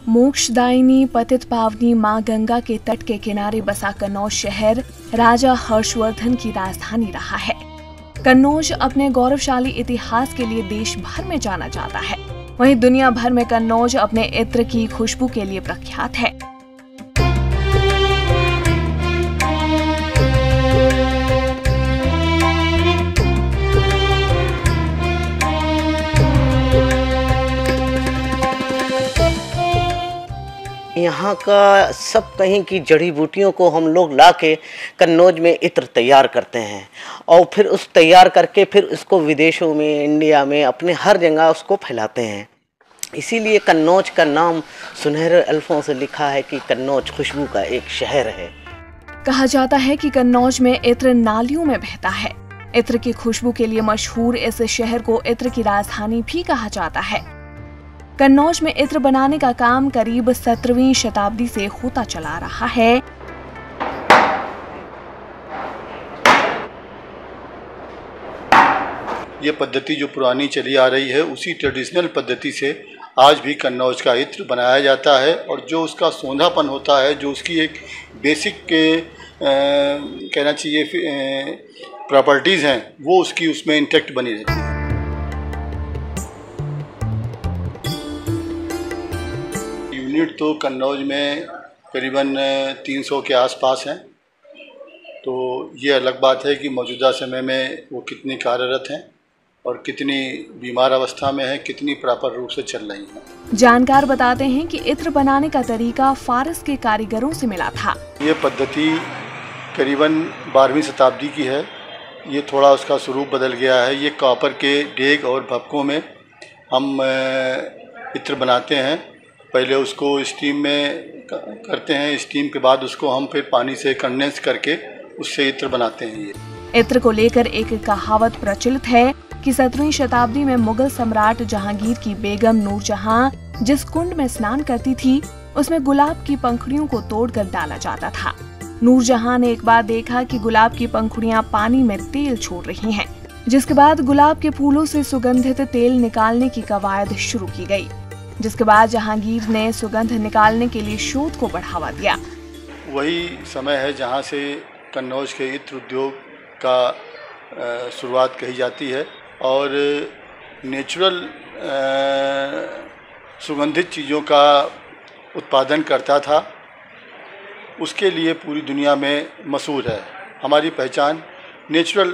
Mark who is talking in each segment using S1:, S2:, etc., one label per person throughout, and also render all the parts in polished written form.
S1: मोक्षदायिनी पतित पावनी मां गंगा के तट के किनारे बसा कन्नौज शहर राजा हर्षवर्धन की राजधानी रहा है। कन्नौज अपने गौरवशाली इतिहास के लिए देश भर में जाना जाता है। वहीं दुनिया भर में कन्नौज अपने इत्र की खुशबू के लिए प्रख्यात है।
S2: यहाँ का सब कहीं की जड़ी बूटियों को हम लोग ला के कन्नौज में इत्र तैयार करते हैं और फिर उस तैयार करके फिर उसको विदेशों में, इंडिया में, अपने हर जगह उसको फैलाते हैं। इसीलिए कन्नौज का नाम सुनहरे अल्फों से लिखा है कि कन्नौज खुशबू का एक शहर है।
S1: कहा जाता है कि कन्नौज में इत्र नालियों में बहता है। इत्र की खुशबू के लिए मशहूर इस शहर को इत्र की राजधानी भी कहा जाता है। कन्नौज में इत्र बनाने का काम करीब 17वीं शताब्दी से होता चला रहा है।
S3: ये पद्धति जो पुरानी चली आ रही है उसी ट्रेडिशनल पद्धति से आज भी कन्नौज का इत्र बनाया जाता है और जो उसका सौंधापन होता है, जो उसकी एक बेसिक कहना चाहिए प्रॉपर्टीज़ हैं, वो उसकी उसमें इंटैक्ट बनी रहती है। यूनिट तो कन्नौज में करीबन 300 के आसपास हैं। तो ये अलग बात है कि मौजूदा समय में वो कितनी कार्यरत हैं और कितनी बीमार अवस्था में हैं, कितनी प्रॉपर रूप से चल रही हैं।
S1: जानकार बताते हैं कि इत्र बनाने का तरीका फारस के कारीगरों से मिला था।
S3: ये पद्धति करीबन 12वीं शताब्दी की है। ये थोड़ा उसका स्वरूप बदल गया है। ये कॉपर के डेग और भपकों में हम इत्र बनाते हैं। पहले उसको स्टीम में करते हैं, स्टीम के बाद उसको हम फिर पानी से कंडेंस करके उससे इत्र बनाते हैं। ये
S1: इत्र को लेकर एक कहावत प्रचलित है कि 17वीं शताब्दी में मुगल सम्राट जहांगीर की बेगम नूरजहां जिस कुंड में स्नान करती थी उसमें गुलाब की पंखुड़ियों को तोड़कर डाला जाता था। नूरजहां ने एक बार देखा कि गुलाब की पंखुड़ियां पानी में तेल छोड़ रही हैं, जिसके बाद गुलाब के फूलों से सुगंधित तेल निकालने की कवायद शुरू की गई। जिसके बाद जहांगीर ने सुगंध निकालने के लिए शोध को बढ़ावा दिया।
S3: वही समय है जहां से कन्नौज के इत्र उद्योग का शुरुआत कही जाती है और नेचुरल सुगंधित चीज़ों का उत्पादन करता था। उसके लिए पूरी दुनिया में मशहूर है। हमारी पहचान नेचुरल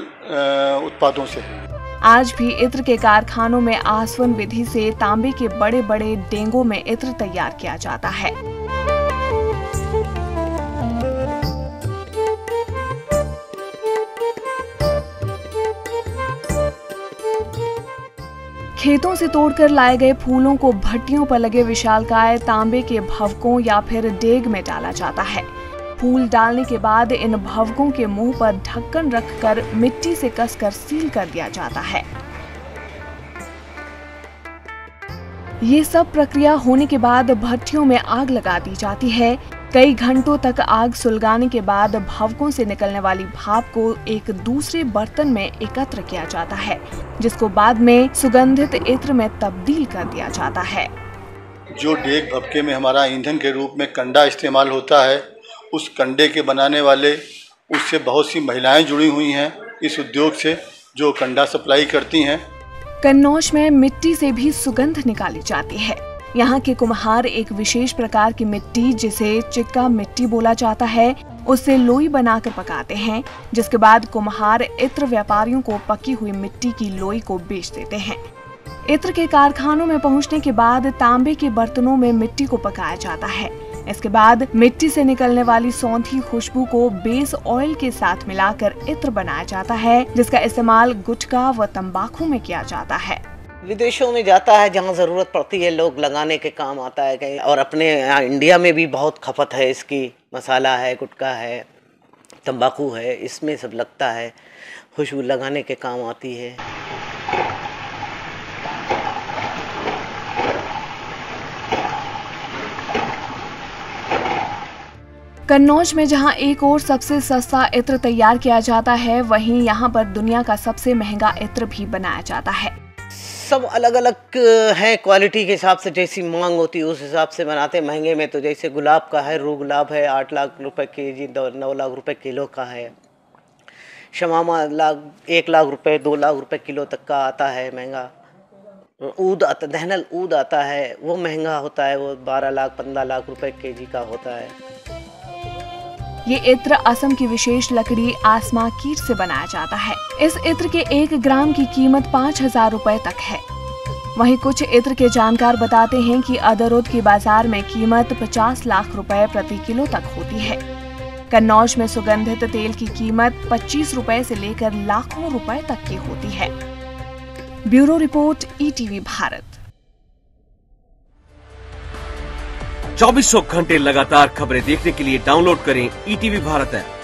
S3: उत्पादों से है।
S1: आज भी इत्र के कारखानों में आसवन विधि से तांबे के बड़े बड़े डेंगों में इत्र तैयार किया जाता है। खेतों से तोड़कर लाए गए फूलों को भट्टियों पर लगे विशालकाय तांबे के भवकों या फिर डेग में डाला जाता है। फूल डालने के बाद इन भवकों के मुंह पर ढक्कन रखकर मिट्टी से कसकर सील कर दिया जाता है। ये सब प्रक्रिया होने के बाद भट्टियों में आग लगा दी जाती है। कई घंटों तक आग सुलगाने के बाद भवकों से निकलने वाली भाप को एक दूसरे बर्तन में एकत्र किया जाता है, जिसको बाद में सुगंधित इत्र में तब्दील कर दिया जाता है।
S3: जो डेग भपके में हमारा ईंधन के रूप में कंडा इस्तेमाल होता है, उस कंडे के बनाने वाले उससे बहुत सी महिलाएं जुड़ी हुई हैं इस उद्योग से, जो कंडा सप्लाई करती हैं।
S1: कन्नौज में मिट्टी से भी सुगंध निकाली जाती है। यहाँ के कुम्हार एक विशेष प्रकार की मिट्टी, जिसे चिक्का मिट्टी बोला जाता है, उससे लोई बनाकर पकाते हैं, जिसके बाद कुम्हार इत्र व्यापारियों को पकी हुई मिट्टी की लोई को बेच देते हैं। इत्र के कारखानों में पहुँचने के बाद तांबे के बर्तनों में मिट्टी को पकाया जाता है। इसके बाद मिट्टी से निकलने वाली सौंधी खुशबू को बेस ऑयल के साथ मिलाकर इत्र बनाया जाता है, जिसका इस्तेमाल गुटखा व तंबाकू में किया जाता है।
S2: विदेशों में जाता है, जहाँ ज़रूरत पड़ती है लोग लगाने के काम आता है कहीं। और अपने यहाँ इंडिया में भी बहुत खपत है इसकी। मसाला है, गुटखा है, तंबाकू है, इसमें सब लगता है, खुशबू लगाने के काम आती है।
S1: कन्नौज में जहां एक और सबसे सस्ता इत्र तैयार किया जाता है, वहीं यहां पर दुनिया का सबसे महंगा इत्र भी बनाया जाता है।
S2: सब अलग अलग हैं, क्वालिटी के हिसाब से जैसी मांग होती है उस हिसाब से बनाते हैं। महंगे में तो जैसे गुलाब का है, रू गुलाब है 8 लाख रुपए केजी, 9 लाख रुपए किलो का है। शमामा 1 लाख रुपए 2 लाख रुपए किलो तक का आता है महंगा। ऊद आता, दहनल ऊद आता है, वो महंगा होता है, वो 12 लाख 15 लाख रुपए केजी का होता है।
S1: ये इत्र असम की विशेष लकड़ी आसमा कीट से बनाया जाता है। इस इत्र के 1 ग्राम की कीमत 5000 रुपए तक है। वहीं कुछ इत्र के जानकार बताते हैं कि अदरोद के बाजार में कीमत 50 लाख रुपए प्रति किलो तक होती है। कन्नौज में सुगंधित तेल की कीमत 25 रुपए से लेकर लाखों रुपए तक की होती है। Bureau report, ETV Bharat.
S4: 2400 घंटे लगातार खबरें देखने के लिए डाउनलोड करें ईटीवी भारत ऐप।